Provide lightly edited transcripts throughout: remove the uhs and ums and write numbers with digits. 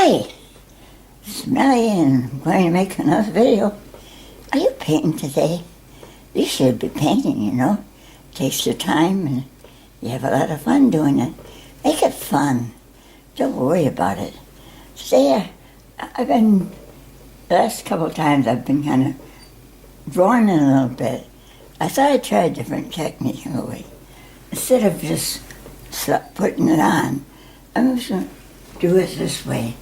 Hi, this is Millie and I'm going to make another video. Are you painting today? You should be painting, you know. It takes your time and you have a lot of fun doing it. Make it fun. Don't worry about it. Today, the last couple of times I've been kind of drawing in a little bit. I thought I'd try a different technique in a way. Instead of just putting it on, I'm just going to do it this way.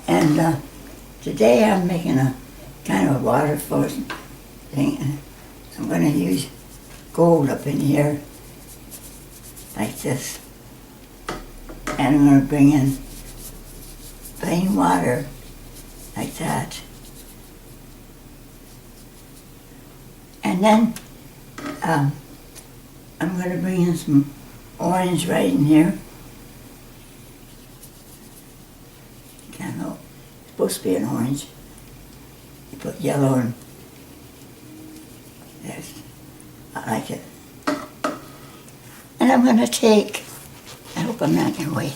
And today I'm making a kind of a waterfall thing. And I'm going to use gold up in here, like this. And I'm going to bring in plain water, like that. And then I'm going to bring in some orange right in here. Kind of, it's supposed to be an orange. You put yellow and yes, I like it. And I'm going to take, I hope I'm not in the way.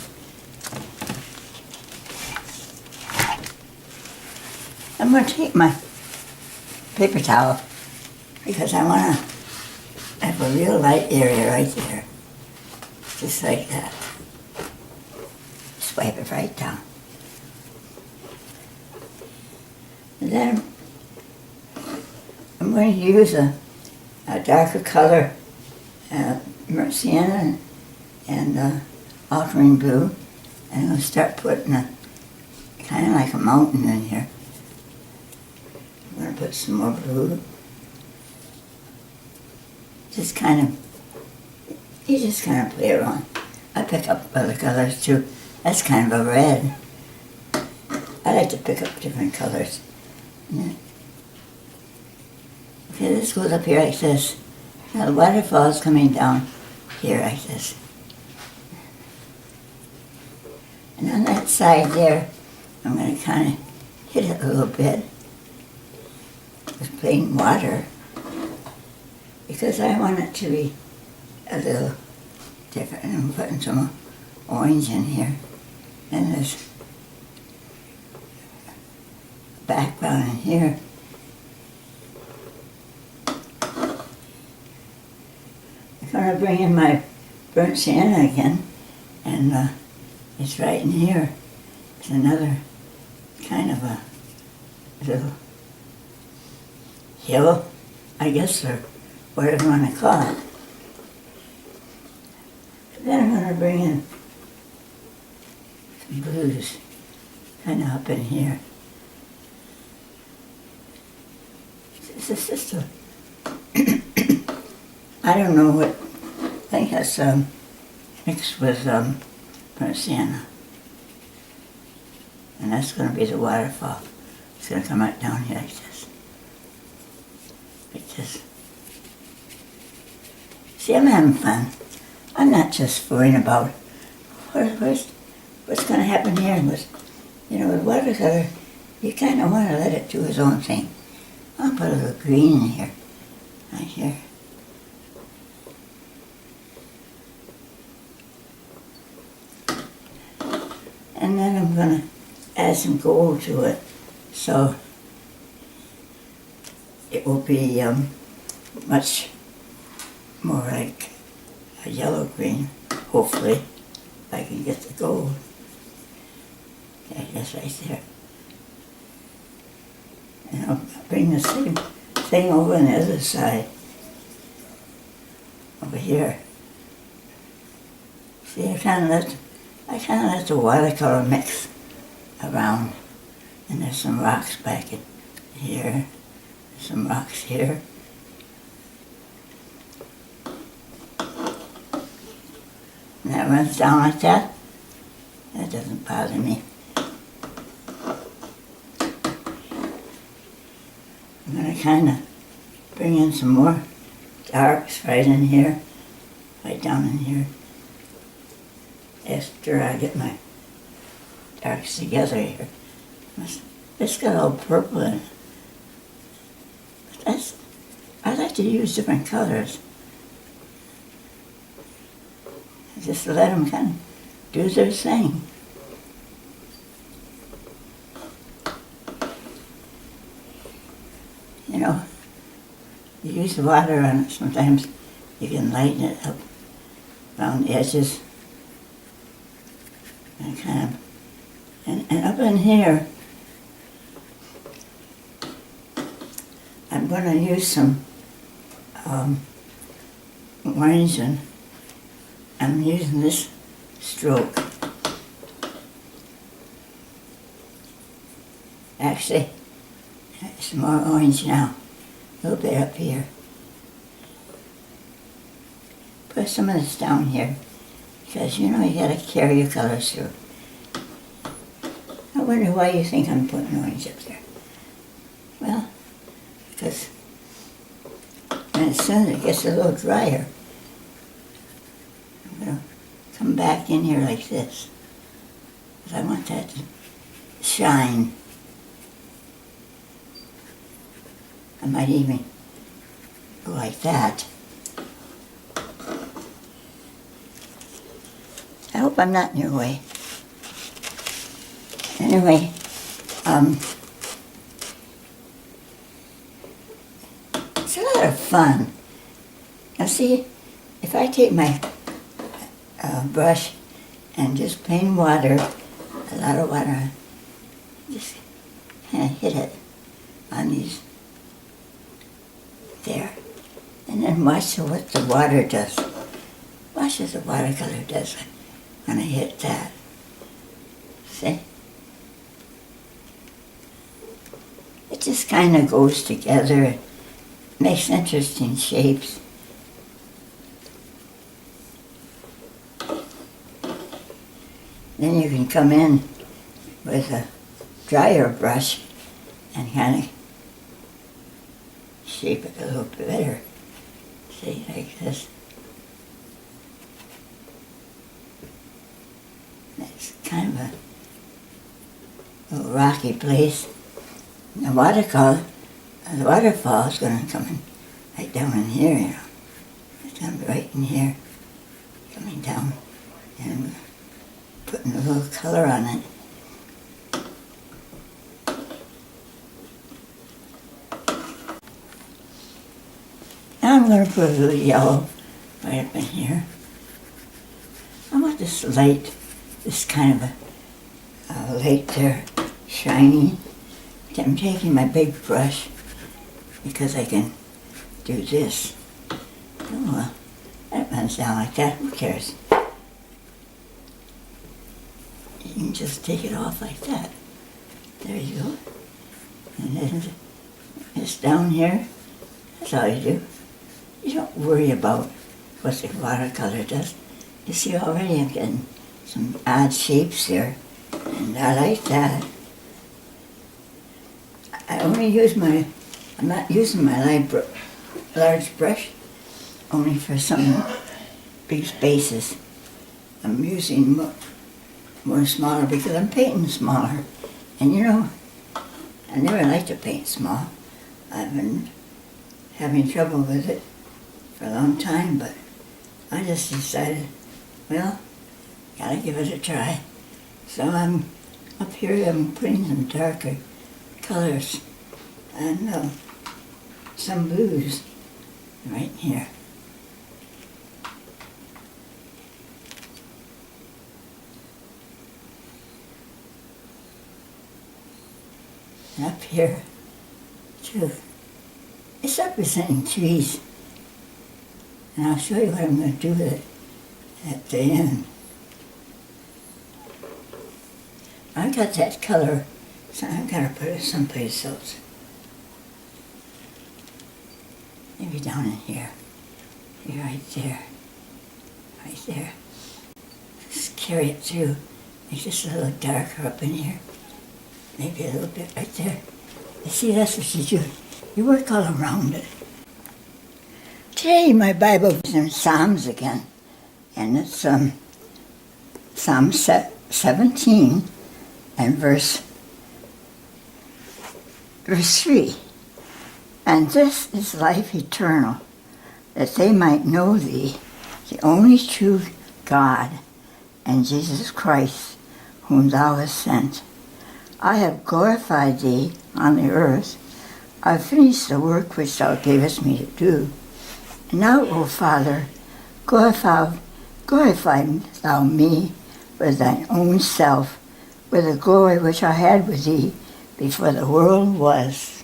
I'm going to take my paper towel because I want to have a real light area right there. Just like that. Just wipe it right down. And then I'm going to use a darker color, sienna and ultramarine blue. And I'm going to start putting kind of like a mountain in here. I'm going to put some more blue. Just kind of, you just kind of play around. I pick up other colors too. That's kind of a red. I like to pick up different colors. Yeah. Okay, this goes up here like this. Now the waterfall is coming down here like this. And on that side there, I'm going to kind of hit it a little bit with plain water because I want it to be a little different. And I'm putting some orange in here. And there's background in here. I'm going to bring in my burnt sienna again, and it's right in here. It's another kind of a little hill, I guess, or whatever you want to call it. Then I'm going to bring in some blues, kind of up in here. It's just a, I don't know what, I think that's mixed with burnt sienna. And that's going to be the waterfall. It's going to come right down here like this. Like this. See, I'm having fun. I'm not just worrying about what's going to happen here. With watercolor, you kind of want to let it do its own thing. I'll put a little green in here, right here. And then I'm going to add some gold to it, so it will be much more like a yellow-green, hopefully, if I can get the gold. Okay, that's right there. And I'll bring the same thing over on the other side, over here. See, I kind of let the watercolor mix around. And there's some rocks back in here, some rocks here. And that runs down like that. That doesn't bother me. I'm going to kind of bring in some more darks right in here, right down in here. After I get my darks together here. It's got all purple in it. But I like to use different colors. Just let them kind of do their thing. squeeze the water on it. Sometimes you can lighten it up around the edges. And kind of, and up in here, I'm going to use some orange, and I'm using this stroke. Actually, it's more orange now, a little bit up here. Put some of this down here, because you know you gotta carry your colors through. I wonder why you think I'm putting orange up there. Well, because when as soon as it gets a little drier, I'm gonna come back in here like this, because I want that to shine. I might even go like that. I hope I'm not in your way. Anyway, it's a lot of fun. Now see, if I take my brush and just plain water, a lot of water, just kind of hit it on these there, and then watch what the water does. Watch what the watercolor does when I hit that. See? It just kind of goes together. It makes interesting shapes. Then you can come in with a drier brush and kind of shape it a little bit better. See, like this. It's kind of a little rocky place. And the watercolor, the waterfall is going to come in right down in here, you know. It's going to be right in here, coming down, and putting a little color on it. Now I'm going to put a little yellow right up in here. I want this light, this kind of a light there, shiny. I'm taking my big brush because I can do this. Oh well, that runs down like that, who cares? You can just take it off like that. There you go. And then it's down here, that's all you do. You don't worry about what the watercolor does. You see already I'm getting some odd shapes here, and I like that. I only use I'm not using my large brush, only for some big spaces. I'm using more smaller because I'm painting smaller. And you know, I never liked to paint small. I've been having trouble with it for a long time, but I just decided, well, gotta give it a try. So I'm up here, I'm putting some darker colors and some blues right here. And up here too. It's representing trees. And I'll show you what I'm going to do with it at the end. I got that color, so I've got to put it someplace else. Maybe down in here. Here, right there. Right there. Just carry it through. Make this a little darker up in here. Maybe a little bit right there. You see, that's what you do. You work all around it. Today my Bible is in Psalms again. And it's Psalm 17 and verse 3. And this is life eternal, that they might know thee, the only true God, and Jesus Christ, whom thou hast sent. I have glorified thee on the earth. I've finished the work which thou gavest me to do. And now, O Father, glorify thou me with thine own self, with the glory which I had with thee before the world was.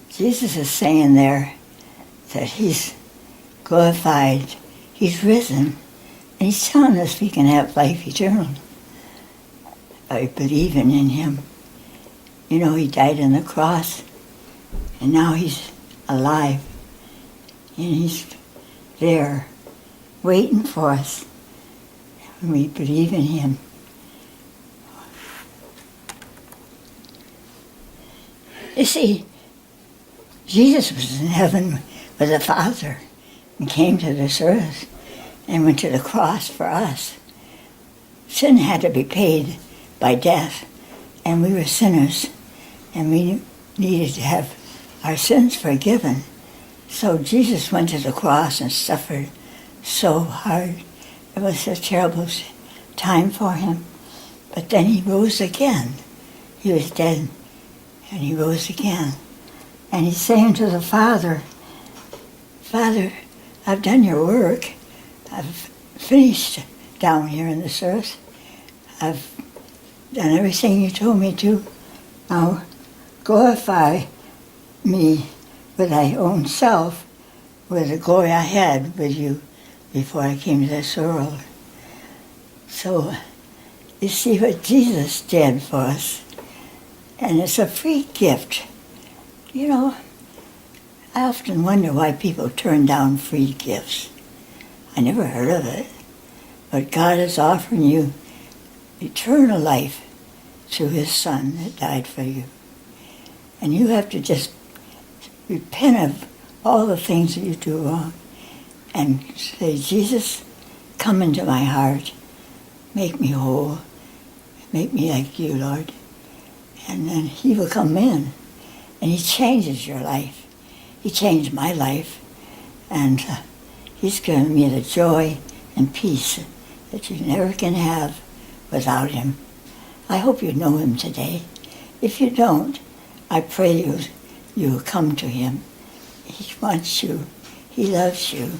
Jesus is saying there that he's glorified, he's risen, and he's telling us we can have life eternal by believing in him. You know, he died on the cross, and now he's alive, and he's there waiting for us when we believe in him. You see, Jesus was in heaven with the Father and came to this earth and went to the cross for us. Sin had to be paid by death, and we were sinners, and we needed to have our sins forgiven. So Jesus went to the cross and suffered so hard. It was a terrible time for him. But then he rose again. He was dead, and he rose again. And he's saying to the Father, Father, I've done your work. I've finished down here in this earth. I've done everything you told me to. Now glorify me with thy own self, with the glory I had with you before I came to this world. So you see what Jesus did for us. And it's a free gift. You know, I often wonder why people turn down free gifts. I never heard of it. But God is offering you eternal life through his Son that died for you. And you have to just repent of all the things that you do wrong and say, Jesus, come into my heart. Make me whole. Make me like you, Lord. And then he will come in, and he changes your life. He changed my life, and he's given me the joy and peace that you never can have without him. I hope you know him today. If you don't, I pray you will come to him. He wants you. He loves you.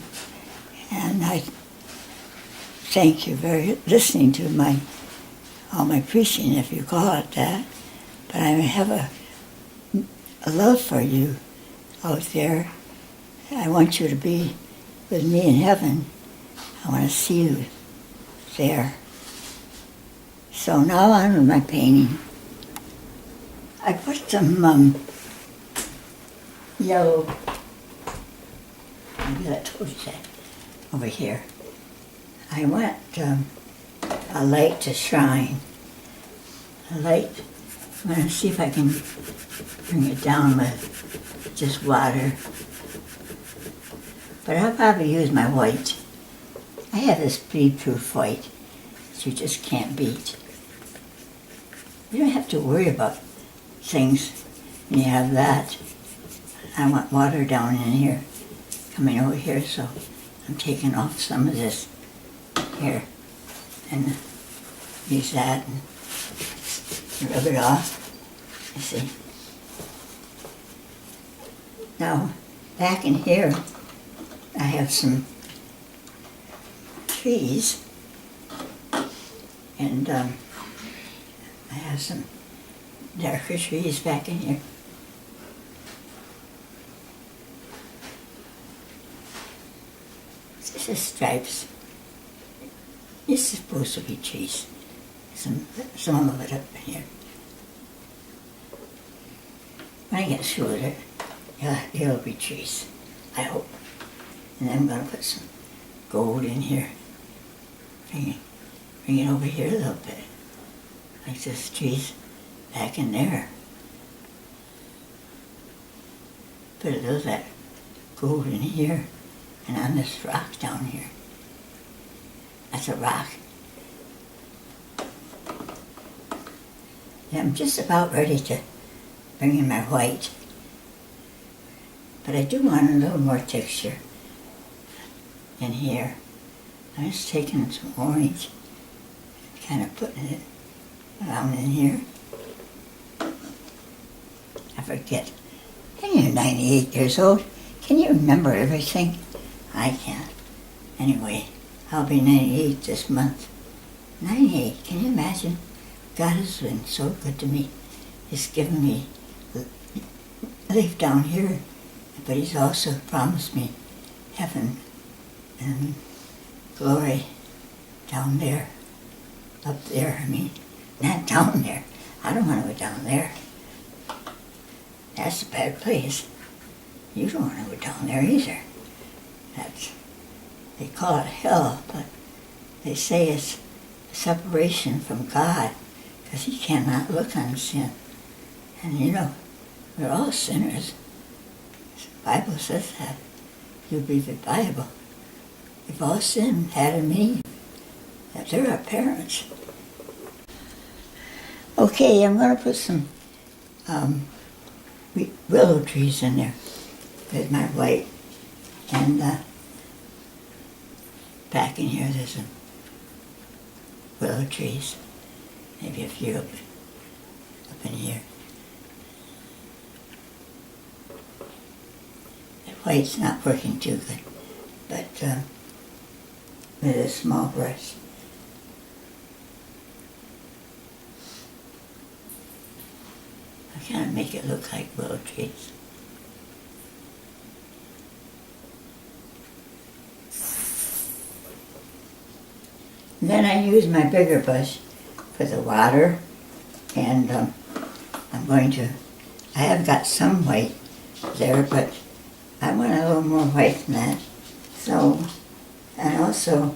And I thank you for listening to all my preaching, if you call it that. But I have a love for you out there. I want you to be with me in heaven. I want to see you there. So now on with my painting. I put some yellow, maybe I told you that, over here. I want a light to shine. A light, I'm going to see if I can bring it down with just water. But I'll probably use my white. I have this bleed-proof white that you just can't beat. You don't have to worry about things when you have that. I want water down in here, coming over here, so I'm taking off some of this here and use that and rub it off, you see. Now, back in here, I have some trees, and I have some darker trees back in here. This is stripes. It's supposed to be trees. Some of it up in here. When I get through with it, it'll be trees, I hope. And then I'm going to put some gold in here. Bring it over here a little bit. Like this trees back in there. Put a little of that gold in here and on this rock down here. That's a rock. Yeah, I'm just about ready to bring in my white. But I do want a little more texture in here. I'm just taking some orange, kind of putting it around in here. I forget And you're 98 years old. Can you remember everything? I can't. Anyway, I'll be 98 this month. 98, can you imagine? God has been so good to me. He's given me life down here, but He's also promised me heaven and glory down there. Up there, I mean. Not down there. I don't want to go down there. That's a bad place. You don't want to go down there either. They call it hell, but they say it's separation from God because He cannot look on sin. And you know, we're all sinners. The Bible says that. You read the Bible. We've all sinned, Adam and Eve. That they're our parents. Okay, I'm going to put some willow trees in there with my white. And back in here there's some willow trees. Maybe a few up in here. The white's not working too good, but with a small brush. I kind of make it look like willow trees. And then I use my bigger brush for the water, and I have got some white there, but I want a little more white than that. So, and also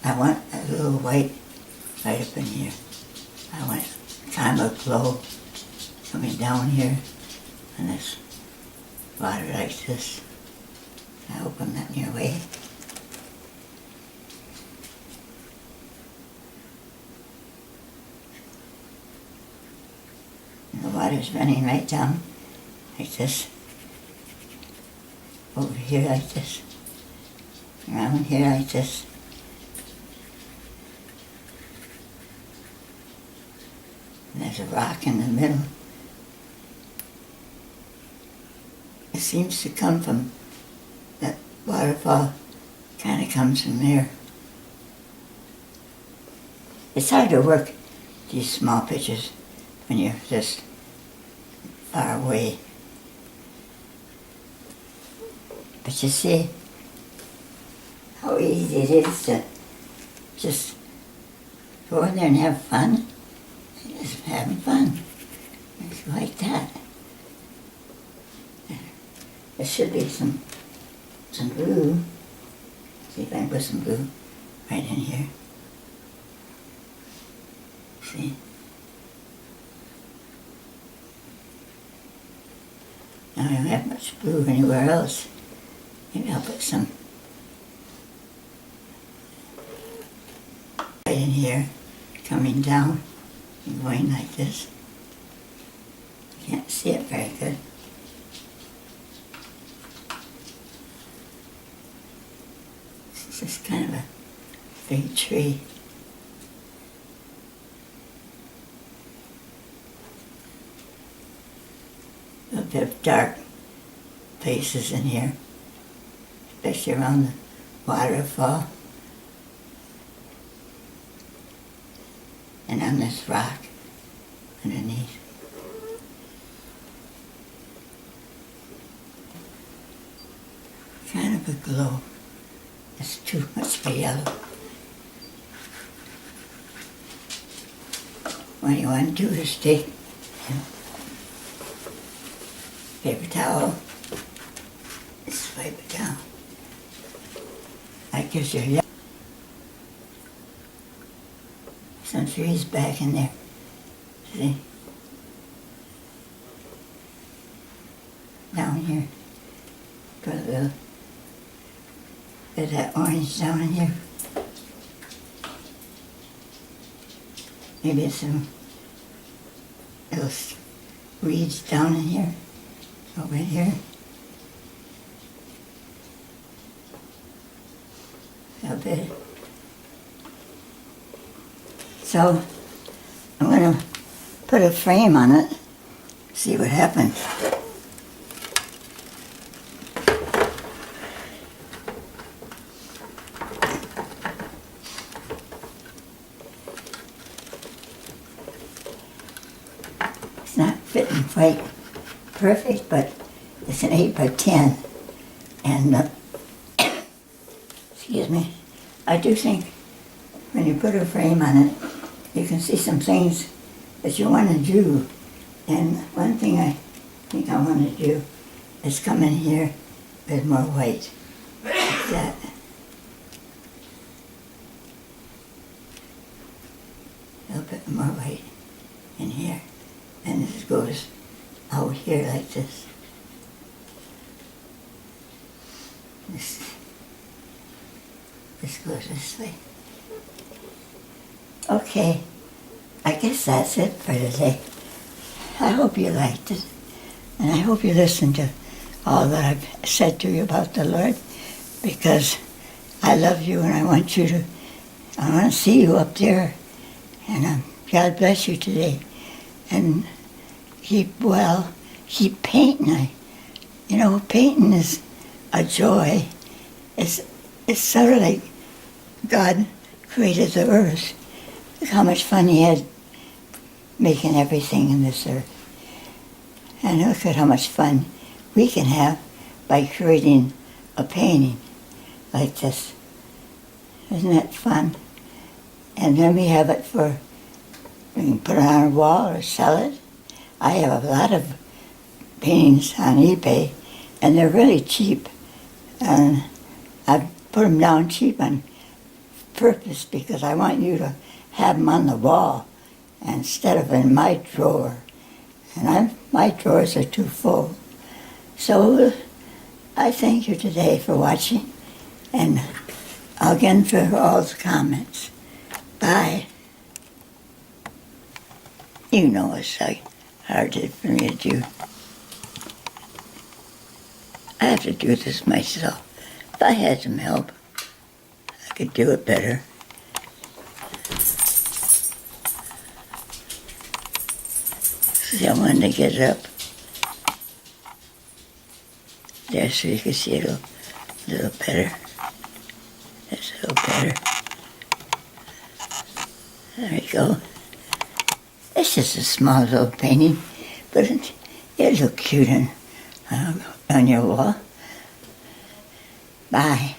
I want a little white right up in here. I want kind of a glow coming down here on this water like this. I hope I'm not in your way. And the water's running right down like this. Over here like this. Around here like this. And there's a rock in the middle. It seems to come from that waterfall, kind of comes from there. It's hard to work these small pictures when you're just far away. But you see how easy it is to just go in there and have fun. Just having fun. It's like that. There should be some glue. See if I can put some glue right in here. See? Now I don't have much glue anywhere else. Maybe I'll put some right in here, coming down and going like this. You can't see it very good. It's just kind of a big tree. A bit of dark places in here, especially around the waterfall and on this rock underneath. Kind of a glow. It's too much for yellow. What you want to do is take paper towel, swipe it down. That gives you yellow. Some trees back in there. See? Down here. Put a little bit of that orange down in here. Maybe some little weeds down in here. Over here. A bit. So I'm going to put a frame on it, see what happens. isn't quite perfect, but it's an 8 by 10. And, excuse me, I do think when you put a frame on it, you can see some things that you want to do. And one thing I think I want to do is come in here with more white, like that. A little bit more white in here. And this goes out here like this. This goes this way. Okay, I guess that's it for today. I hope you liked it, and I hope you listened to all that I've said to you about the Lord, because I love you and I want to see you up there, and God bless you today, and keep well, keep painting. Painting is a joy. It's sort of like God created the earth. Look how much fun He had making everything in this earth. And look at how much fun we can have by creating a painting like this. Isn't that fun? And then we have it we can put it on our wall or sell it. I have a lot of paintings on eBay, and they're really cheap. And I put them down cheap on purpose because I want you to have them on the wall instead of in my drawer. And my drawers are too full. So I thank you today for watching, and again for all the comments. Bye. You know it's hard for me to do. I have to do this myself. If I had some help, I could do it better. See, I wanted to get it up there so you can see it a little better. That's a little better. There we go. It's just a small little painting, but it'll look cute on your wall. Bye.